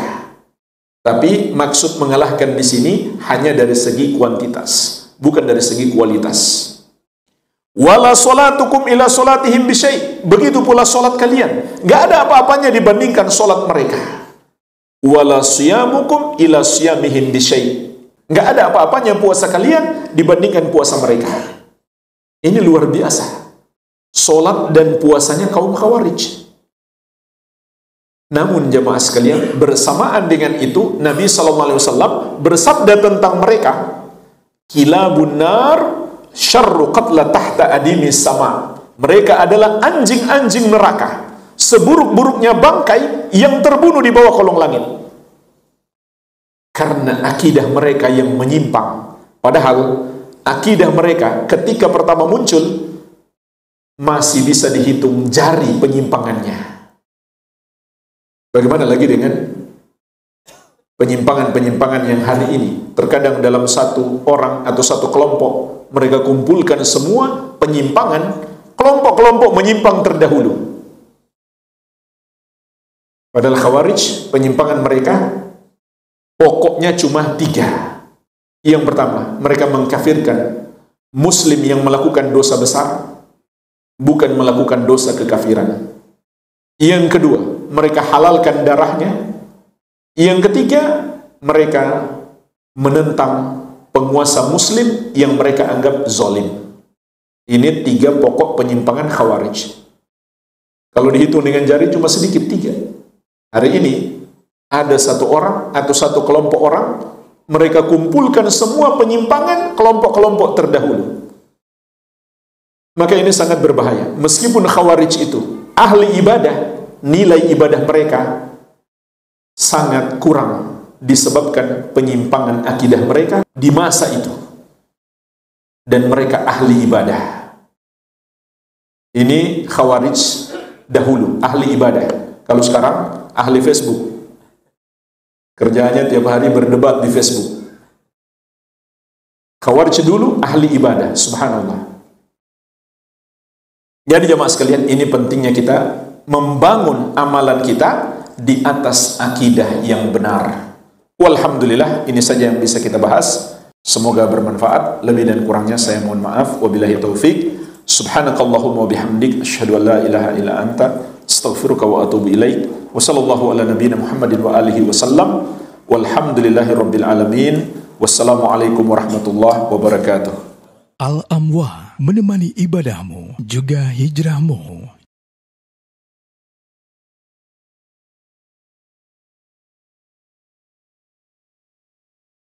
Speaker 1: Tapi maksud mengalahkan di sini hanya dari segi kuantitas, bukan dari segi kualitas. Wala salatukum ila salatihim bisyai'. Begitu pula salat kalian, enggak ada apa-apanya dibandingkan salat mereka. Wala siyamukum ila siyamihim bisyai'. Enggak ada apa-apanya puasa kalian dibandingkan puasa mereka. Ini luar biasa. Salat dan puasanya kaum Khawarij. Namun jemaah sekalian, bersamaan dengan itu Nabi SAW bersabda tentang mereka, kilabun nar syarru qatla tahta adimis sama. Mereka adalah anjing-anjing neraka, seburuk-buruknya bangkai yang terbunuh di bawah kolong langit. Karena akidah mereka yang menyimpang. Padahal akidah mereka ketika pertama muncul masih bisa dihitung jari penyimpangannya. Bagaimana lagi dengan penyimpangan-penyimpangan yang hari ini? Terkadang dalam satu orang atau satu kelompok mereka kumpulkan semua penyimpangan, kelompok-kelompok menyimpang terdahulu. Padahal Khawarij, penyimpangan mereka pokoknya cuma 3. Yang pertama, mereka mengkafirkan Muslim yang melakukan dosa besar, bukan melakukan dosa kekafiran. Yang kedua, mereka halalkan darahnya. Yang ketiga, mereka menentang penguasa muslim yang mereka anggap zalim. Ini 3 pokok penyimpangan Khawarij. Kalau dihitung dengan jari cuma sedikit 3. Hari ini ada satu orang atau satu kelompok orang, mereka kumpulkan semua penyimpangan kelompok-kelompok terdahulu. Maka ini sangat berbahaya. Meskipun Khawarij itu ahli ibadah, nilai ibadah mereka sangat kurang disebabkan penyimpangan akidah mereka di masa itu. Dan mereka ahli ibadah. Ini Khawarij dahulu, ahli ibadah. Kalau sekarang, ahli Facebook. Kerjanya tiap hari berdebat di Facebook. Khawarij dulu, ahli ibadah. Subhanallah. Jadi jemaah sekalian, ini pentingnya kita membangun amalan kita di atas akidah yang benar. Walhamdulillah, ini saja yang bisa kita bahas. Semoga bermanfaat. Lebih dan kurangnya saya mohon maaf. Wabillahi taufik. Subhanakallahumma wa bihamdik, asyhadu an la ilaha illa anta, astaghfiruka wa atubu ilaik. Wa sallallahu ala nabiyyina Muhammadin wa alihi wasallam. Walhamdulillahi rabbil alamin. Wassalamualaikum warahmatullahi wabarakatuh.
Speaker 2: Al-Amwa menemani ibadahmu juga hijrahmu.